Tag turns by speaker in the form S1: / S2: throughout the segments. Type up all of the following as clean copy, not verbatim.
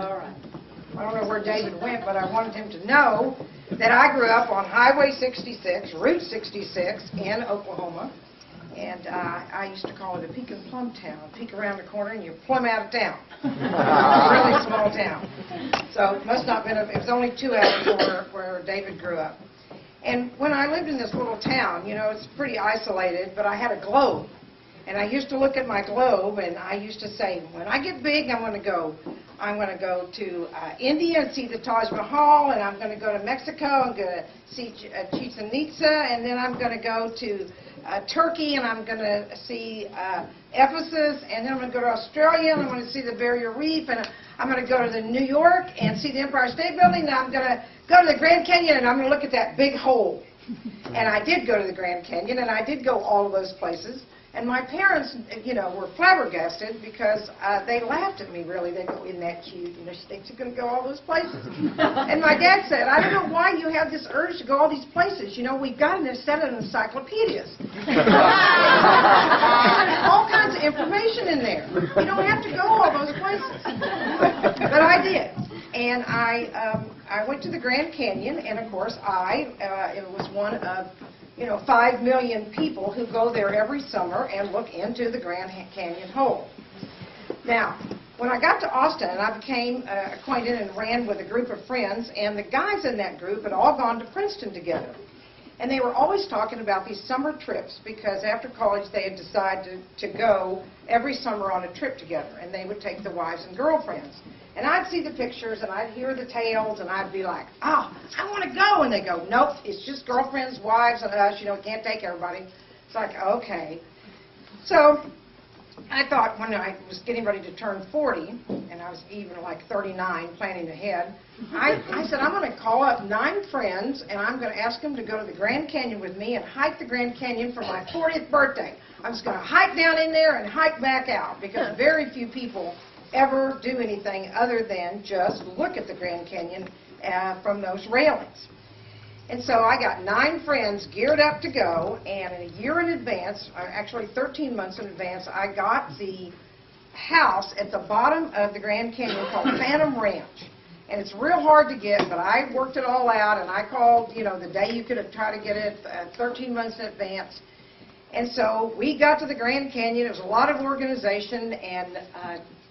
S1: All right. I don't know where David went, but I wanted him to know that I grew up on Highway 66, Route 66 in Oklahoma. And I used to call it a peek and plum town. Peek around the corner and you plumb out of town. Really small town. So it must not have been, it was only 2 hours where David grew up. And when I lived in this little town, you know, it's pretty isolated, but I had a globe. And I used to look at my globe and I used to say, when I get big, I'm going to go to India and see the Taj Mahal, and I'm going to go to Mexico, I'm going to see Chichen Itza, and then I'm going to go to Turkey, and I'm going to see Ephesus, and then I'm going to go to Australia, and I'm going to see the Barrier Reef, and I'm going to go to New York and see the Empire State Building, and I'm going to go to the Grand Canyon, and I'm going to look at that big hole. And I did go to the Grand Canyon, and I did go all of those places. And my parents, you know, were flabbergasted because they laughed at me, really. They go, isn't that cute? You know, she thinks you're going to go all those places. And my dad said, I don't know why you have this urge to go all these places. You know, we've got a set of encyclopedias. All kinds of information in there. You don't have to go all those places. But I did. And I went to the Grand Canyon, and of course it was one of 5 million people who go there every summer and look into the Grand Canyon hole. Now, when I got to Austin, I became acquainted and ran with a group of friends, and the guys in that group had all gone to Princeton together. And they were always talking about these summer trips because after college they had decided to go every summer on a trip together, and they would take the wives and girlfriends. And I'd see the pictures, and I'd hear the tales, and I'd be like, oh, I want to go. And they go, nope, it's just girlfriends, wives, and us. You know, we can't take everybody. It's like, okay. So I thought when I was getting ready to turn 40, and I was even like 39, planning ahead, I said, I'm going to call up 9 friends, and I'm going to ask them to go to the Grand Canyon with me and hike the Grand Canyon for my 40th birthday. I'm just going to hike down in there and hike back out because very few people ever do anything other than just look at the Grand Canyon from those railings. And so I got 9 friends geared up to go, and in a year in advance, actually 13 months in advance, I got the house at the bottom of the Grand Canyon called Phantom Ranch. And it's real hard to get, but I worked it all out, and I called, the day you could try to get it 13 months in advance. And so we got to the Grand Canyon. It was a lot of organization, and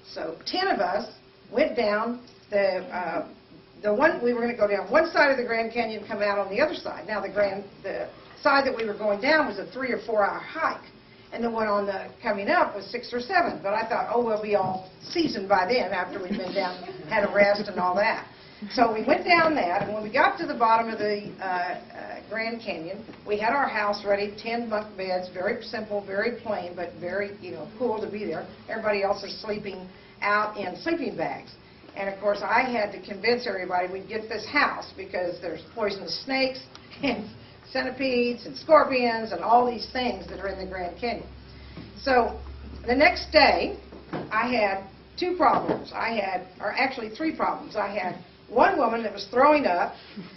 S1: so 10 of us went down the one we were going to go down one side of the Grand Canyon and come out on the other side. Now the side that we were going down was a 3 or 4 hour hike, and the one on the coming up was 6 or 7. But I thought, oh, we'll be all seasoned by then after we'd been down, had a rest and all that. So we went down that, and when we got to the bottom of the Grand Canyon, we had our house ready, 10 bunk beds, very simple, very plain, but very, cool to be there. Everybody else is sleeping out in sleeping bags. And of course, I had to convince everybody we'd get this house because there's poisonous snakes and centipedes and scorpions and all these things that are in the Grand Canyon. So the next day, I had 2 problems. Or actually 3 problems. I had one woman that was throwing up.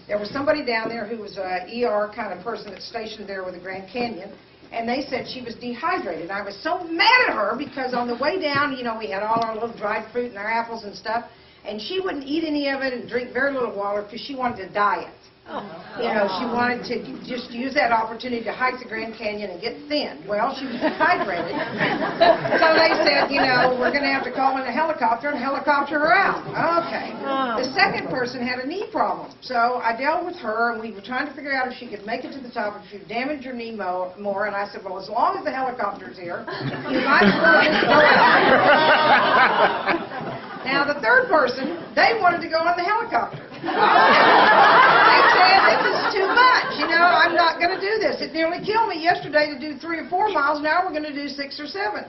S1: There was somebody down there who was an ER kind of person that's stationed there with the Grand Canyon, and they said she was dehydrated. I was so mad at her because on the way down, we had all our little dried fruit and our apples and stuff, and she wouldn't eat any of it and drink very little water because she wanted to diet. She wanted to just use that opportunity to hike the Grand Canyon and get thin. Well, she was dehydrated. So they said, we're going to have to call in a helicopter and helicopter her out. Okay. The second person had a knee problem. So I dealt with her, and we were trying to figure out if she could make it to the top, if she would damage her knee more. And I said, well, as long as the helicopter's here, you might as well just go out. Now, the third person, they wanted to go on the helicopter. They said it was too much. I'm not going to do this. It nearly killed me yesterday to do 3 or 4 miles. Now we're going to do 6 or 7.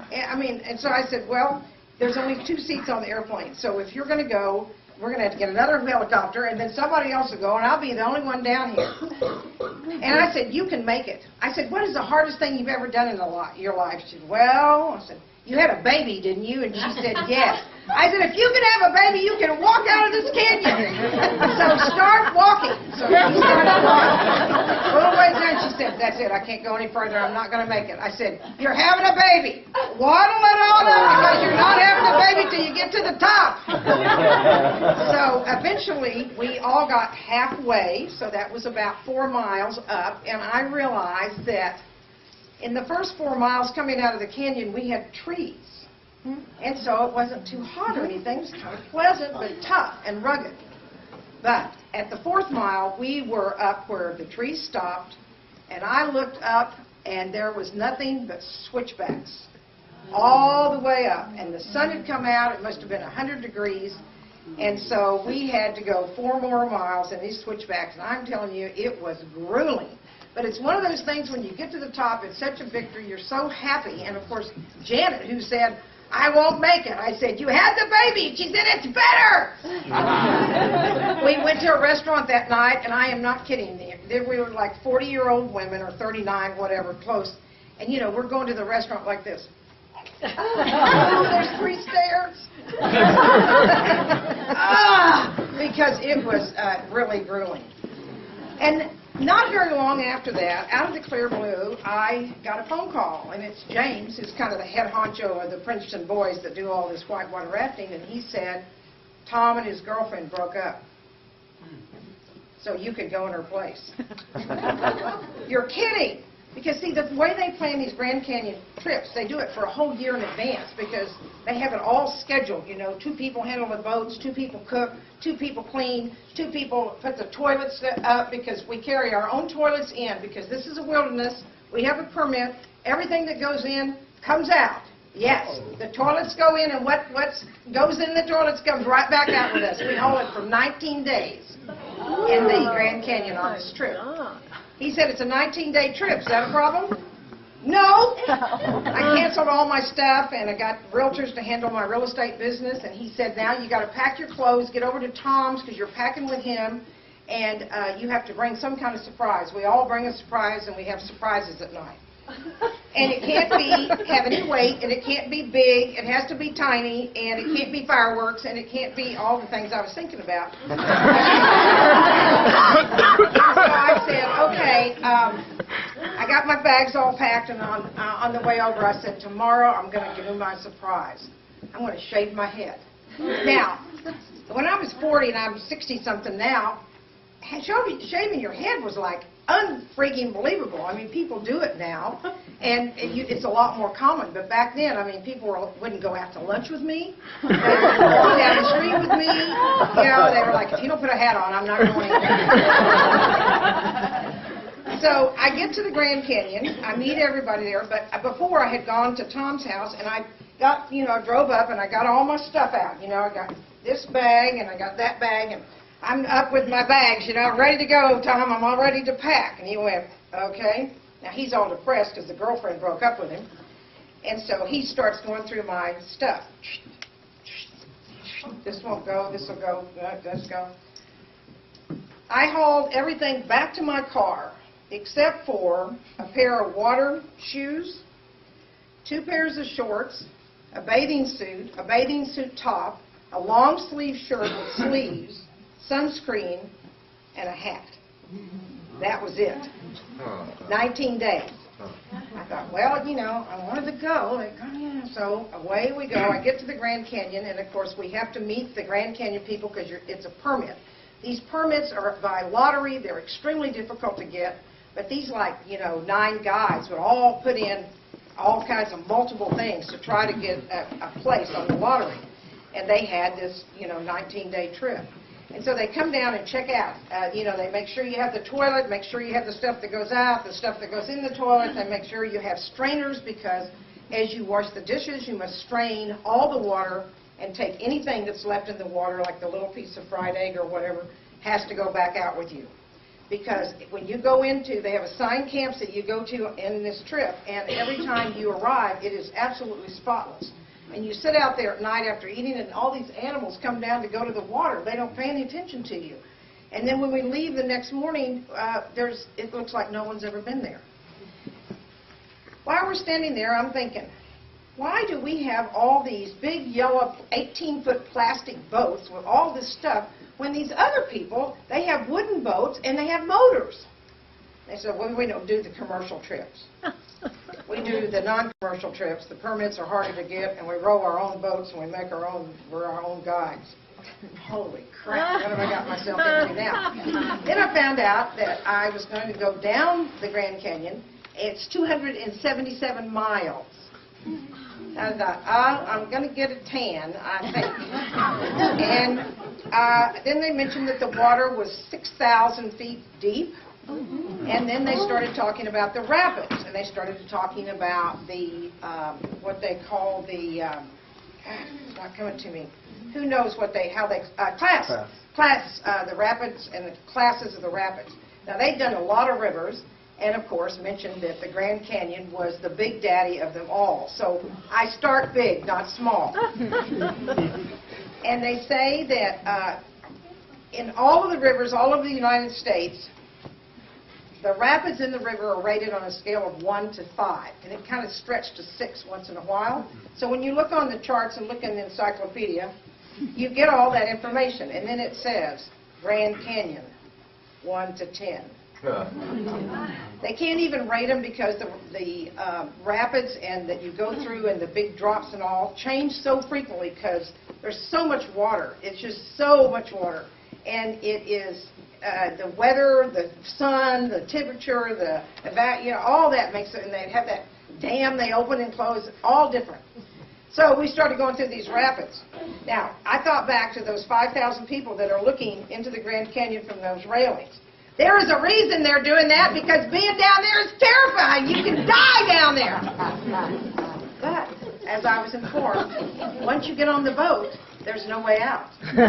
S1: And so I said, well, there's only 2 seats on the airplane. So if you're going to go, we're going to have to get another helicopter, and then somebody else will go, and I'll be the only one down here. And I said, you can make it. I said, what is the hardest thing you've ever done in your life? She said, well, I said, you had a baby, didn't you? And she said, yes. I said, if you can have a baby, you can walk out of this canyon. So start walking. So she started walking. A little ways in, she said, that's it, I can't go any further, I'm not going to make it. I said, you're having a baby. Waddle it on up because you're not having a baby till you get to the top. So eventually, we all got halfway, so that was about 4 miles up, and I realized that in the first 4 miles coming out of the canyon, we had trees. And so it wasn't too hot or anything. It was kind of pleasant, but tough and rugged. But at the 4th mile, we were up where the trees stopped, and I looked up, and there was nothing but switchbacks all the way up. And the sun had come out. It must have been 100 degrees. And so we had to go 4 more miles in these switchbacks. And I'm telling you, it was grueling. But it's one of those things when you get to the top, it's such a victory. You're so happy. And, of course, Janet, who said, I won't make it. I said, you had the baby. She said, it's better. We went to a restaurant that night, and I am not kidding. We were like 40-year-old women or 39, whatever, close. And, you know, we're going to the restaurant like this. Oh, there's 3 stairs. Because it was really grueling. And not very long after that, out of the clear blue, I got a phone call, and it's James, who's kind of the head honcho of the Princeton boys that do all this whitewater rafting, and he said, Tom and his girlfriend broke up, so you could go in her place. You're kidding! Because, see, the way they plan these Grand Canyon trips, they do it for a whole year in advance because they have it all scheduled. You know, 2 people handle the boats, 2 people cook, 2 people clean, 2 people put the toilets up because we carry our own toilets in because this is a wilderness. We have a permit. Everything that goes in comes out. Yes, the toilets go in, and what goes in the toilets comes right back out with us. We haul it for 19 days in the Grand Canyon on this trip. He said, it's a 19-day trip. Is that a problem? No. I canceled all my stuff, and I got realtors to handle my real estate business. And he said, now you got to pack your clothes, get over to Tom's because you're packing with him, and you have to bring some kind of surprise. We all bring a surprise, and we have surprises at night. And it can't be have any weight, and it can't be big. It has to be tiny, and it can't be fireworks, and it can't be all the things I was thinking about. So I said, okay, I got my bags all packed, and on the way over, I said, tomorrow I'm going to give him my surprise. I'm going to shave my head. Now, when I was 40 and I'm 60-something now, shaving your head was like unfreaking believable. I mean, people do it now, and it's a lot more common. But back then, I mean, people wouldn't go out to lunch with me. They wouldn't walk down the street with me. You know, they were like, if you don't put a hat on, I'm not going anywhere. So I get to the Grand Canyon. I meet everybody there. But before, I had gone to Tom's house, and I got, drove up, and I got all my stuff out. You know, I got this bag, and I got that bag, and I'm up with my bags, ready to go, Tom. I'm all ready to pack. And he went, okay. Now, he's all depressed because the girlfriend broke up with him. And so he starts going through my stuff. This won't go. This will go. Let's go. I hauled everything back to my car except for a pair of water shoes, 2 pairs of shorts, a bathing suit top, a long sleeve shirt with sleeves, sunscreen, and a hat. That was it. 19 days. I thought, well, I wanted to go. So away we go. I get to the Grand Canyon, and, of course, we have to meet the Grand Canyon people because it's a permit. These permits are by lottery. They're extremely difficult to get. But these, 9 guys would all put in all kinds of multiple things to try to get a place on the lottery. And they had this, 19-day trip. And so they come down and check out. They make sure you have the toilet, make sure you have the stuff that goes out, the stuff that goes in the toilet. They make sure you have strainers because as you wash the dishes, you must strain all the water and take anything that's left in the water, like the little piece of fried egg or whatever, has to go back out with you. Because when you go they have assigned camps that you go to in this trip, and every time you arrive, it is absolutely spotless. And you sit out there at night after eating, and all these animals come down to go to the water. They don't pay any attention to you. And then when we leave the next morning, it looks like no one's ever been there. While we're standing there, I'm thinking, why do we have all these big yellow 18-foot plastic boats with all this stuff when these other people, they have wooden boats and they have motors? They said, well, we don't do the commercial trips. We do the non-commercial trips. The permits are harder to get, and we row our own boats and we make our own, we're our own guides. Holy crap, what have I got myself into now? Then I found out that I was going to go down the Grand Canyon. It's 277 miles. I thought, I'm going to get a tan, I think. And then they mentioned that the water was 6,000 feet deep. And then they started talking about the rapids, and they started talking about the, what they call the, it's not coming to me. Who knows what they, how they, the rapids and the classes of the rapids. Now, they've done a lot of rivers, and of course mentioned that the Grand Canyon was the big daddy of them all. So I start big, not small. And they say that in all of the rivers, all over the United States, the rapids in the river are rated on a scale of 1 to 5, and it kind of stretched to 6 once in a while. So when you look on the charts and look in the encyclopedia, you get all that information, and then it says Grand Canyon, 1 to 10. They can't even rate them because the rapids and that you go through and the big drops and all change so frequently because there's so much water. It's just so much water, and it is. The weather, the sun, the temperature, all that makes it, and they have that dam they open and close, all different. So we started going through these rapids. Now, I thought back to those 5,000 people that are looking into the Grand Canyon from those railings. There is a reason they're doing that, because being down there is terrifying. You can die down there. But, as I was informed, once you get on the boat, there's no way out. The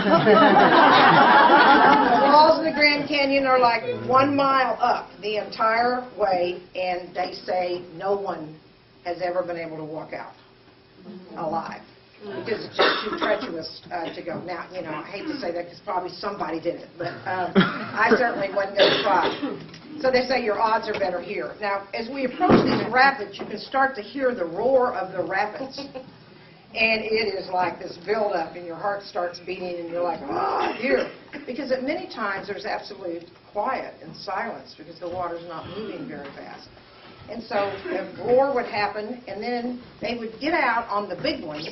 S1: walls of the Grand Canyon are like 1 mile up the entire way, and they say no one has ever been able to walk out alive because it's just too treacherous to go. Now, you know, I hate to say that because probably somebody did it, but I certainly wasn't going to try. So they say your odds are better here. Now, as we approach these rapids, you can start to hear the roar of the rapids. And it is like this build-up, and your heart starts beating, and you're like, oh, here. Because at many times there's absolute quiet and silence because the water's not moving very fast. And so the roar would happen, and then they would get out on the big ones,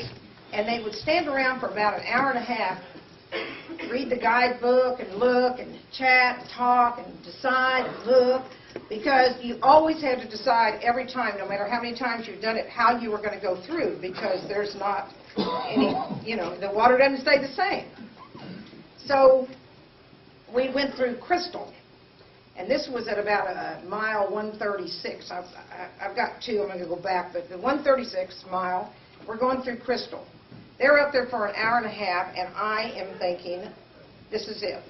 S1: and they would stand around for about an hour and a half, read the guidebook and look and chat and talk and decide and look. Because you always had to decide every time, no matter how many times you've done it, how you were going to go through, because there's not any, you know, the water doesn't stay the same. So we went through Crystal, and this was at about a mile 136. I've got two, I'm going to go back, but the 136 mile, we're going through Crystal. They're up there for an hour and a half, and I am thinking, this is it.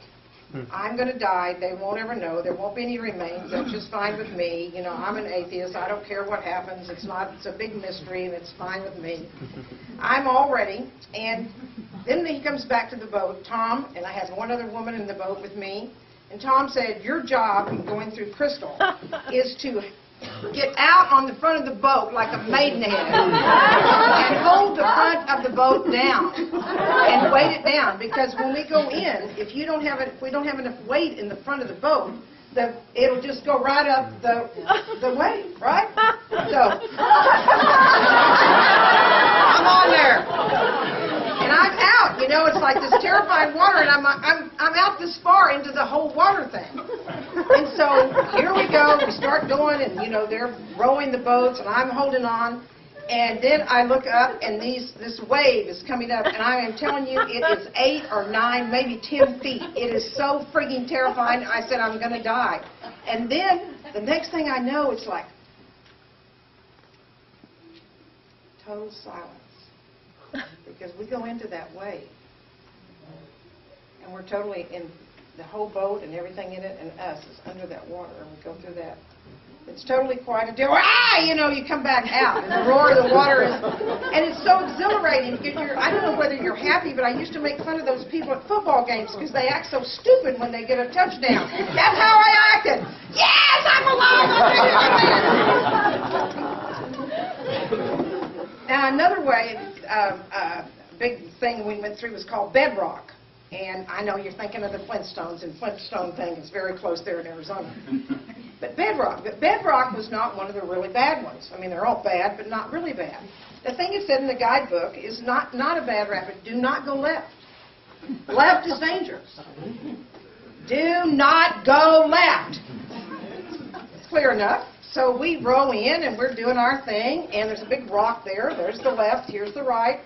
S1: I'm going to die. They won't ever know. There won't be any remains. That's just fine with me. You know, I'm an atheist. I don't care what happens. It's a big mystery, and it's fine with me. I'm all ready. And then he comes back to the boat, Tom, and I had one other woman in the boat with me. And Tom said, your job in going through Crystal is to get out on the front of the boat like a maidenhead and hold the front of the boat down and weight it down, because when we go in, if we don't have enough weight in the front of the boat, it'll just go right up the weight, right? So I'm on there. And I'm out, you know, it's like this terrifying water, and I'm out this far into the whole water thing. And so here we go, we start going, and you know, they're rowing the boats, and I'm holding on, and then I look up, and this wave is coming up, and I am telling you, it is 8 or 9, maybe 10 feet. It is so freaking terrifying. I said, I'm going to die. And then the next thing I know, it's like total silence. Because we go into that wave, and we're totally in the whole boat and everything in it, and us is under that water, and we go through that. It's totally quiet until, you know, you come back out, and the roar of the water is, and it's so exhilarating. I don't know whether you're happy, but I used to make fun of those people at football games because they act so stupid when they get a touchdown. That's how I acted. Yes, I'm alive. Now, I another way, big thing we went through was called bedrock. And I know you're thinking of the Flintstones, and Flintstone thing is very close there in Arizona. But bedrock was not one of the really bad ones. I mean, they're all bad, but not really bad. The thing it said in the guidebook is not a bad rapid. Do not go left. Left is dangerous. Do not go left. It's clear enough. So we row in, and we're doing our thing, and there's a big rock there. There's the left, here's the right.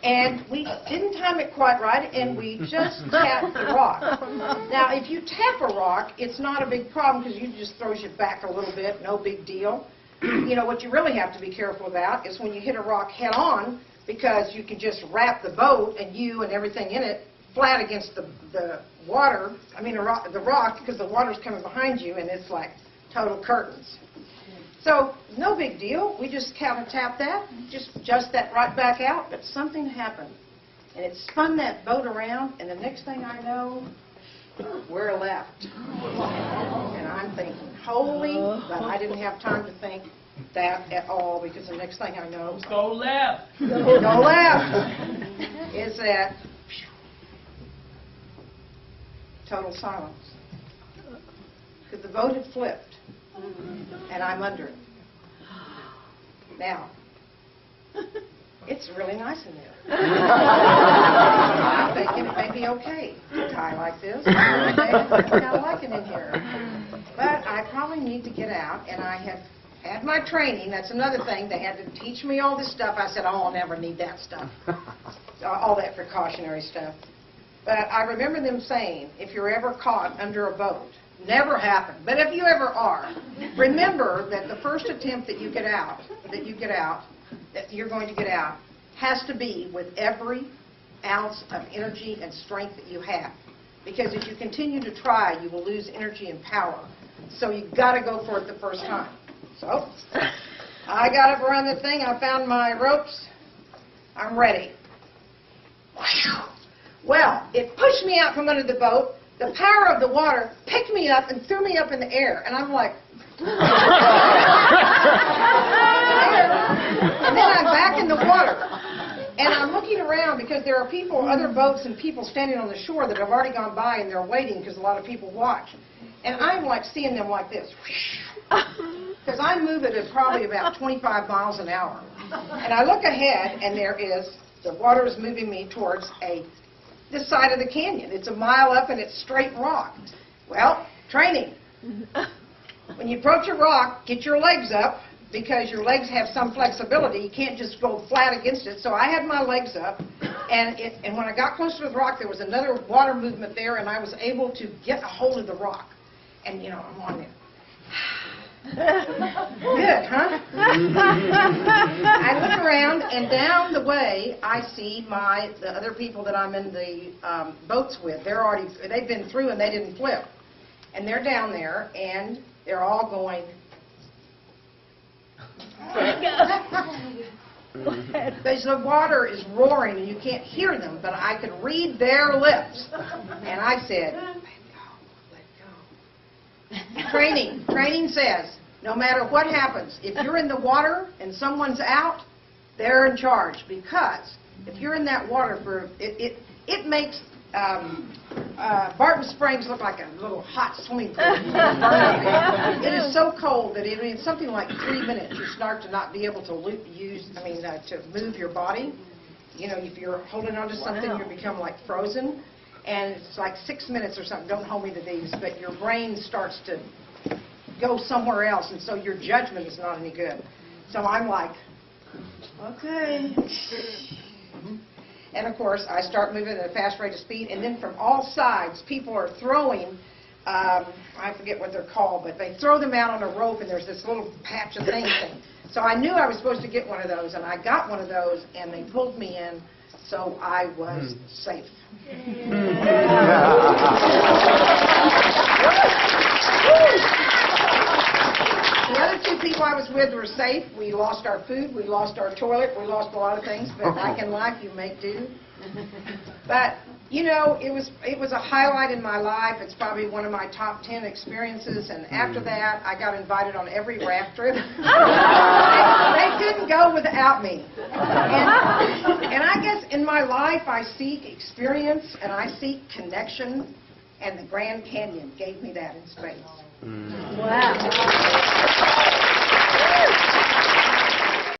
S1: And we didn't time it quite right, and we just tapped the rock. Now, if you tap a rock, it's not a big problem because it just throws you back a little bit, no big deal. You know, what you really have to be careful about is when you hit a rock head on, because you can just wrap the boat and you and everything in it flat against the water, the rock, because the water's coming behind you, and it's like total curtains. So, no big deal. We just kind of tap that, just adjust that right back out, but something happened. And it spun that boat around, and the next thing I know, we're left. And I'm thinking, holy, but I didn't have time to think that at all, because the next thing I know,
S2: go left.
S1: Go left. Is that total silence. Because the boat had flipped. And I'm under it. Now, it's really nice in there. I'm thinking it may be okay to tie like this. I kind of like it in here. But I probably need to get out, and I have had my training. That's another thing. They had to teach me all this stuff. I said, oh, I'll never need that stuff. All that precautionary stuff. But I remember them saying, if you're ever caught under a boat, never happened, but if you ever are, remember that the first attempt that you're going to get out, has to be with every ounce of energy and strength that you have. Because if you continue to try, you will lose energy and power. So you've got to go for it the first time. So, I got up around the thing, I found my ropes, I'm ready. Well, it pushed me out from under the boat. The power of the water picked me up and threw me up in the air. And I'm like, and then I'm back in the water. And I'm looking around because there are people, other boats and people standing on the shore that have already gone by and they're waiting because a lot of people watch. And I'm like seeing them like this. Because I move it at probably about 25 miles an hour. And I look ahead and the water is moving me towards this side of the canyon. It's a mile up and it's straight rock. Well, training. When you approach a rock, get your legs up because your legs have some flexibility. You can't just go flat against it. So I had my legs up, and when I got closer to the rock, there was another water movement there, and I was able to get a hold of the rock. And, you know, I'm on there. Good, huh? I look around, and down the way, I see the other people that I'm in the boats with. They've been through, and they didn't flip. And they're down there, and they're all going. Because the water is roaring, and you can't hear them, but I could read their lips. And I said, let go. Training says, no matter what happens, if you're in the water and someone's out, they're in charge. Because if you're in that water, it makes Barton Springs look like a little hot swimming pool. It is so cold that in something like 3 minutes you start to not be able to to move your body. You know, if you're holding on to something, you become like frozen. And it's like 6 minutes or something. Don't hold me to these, but your brain starts to go somewhere else, and so your judgment is not any good. So I'm like, okay. And of course, I start moving at a fast rate of speed, and then from all sides, people are throwing, I forget what they're called, but they throw them out on a rope, and there's this little patch of thing. So I knew I was supposed to get one of those, and I got one of those, and they pulled me in, so I was safe. The other two people I was with were safe. We lost our food, we lost our toilet, we lost a lot of things, but like in life, you make do. But you know, it was a highlight in my life. It's probably one of my top 10 experiences. And after that, I got invited on every raft trip. They couldn't go without me. And I guess in my life, I seek experience and I seek connection. And the Grand Canyon gave me that in spades.
S2: Wow.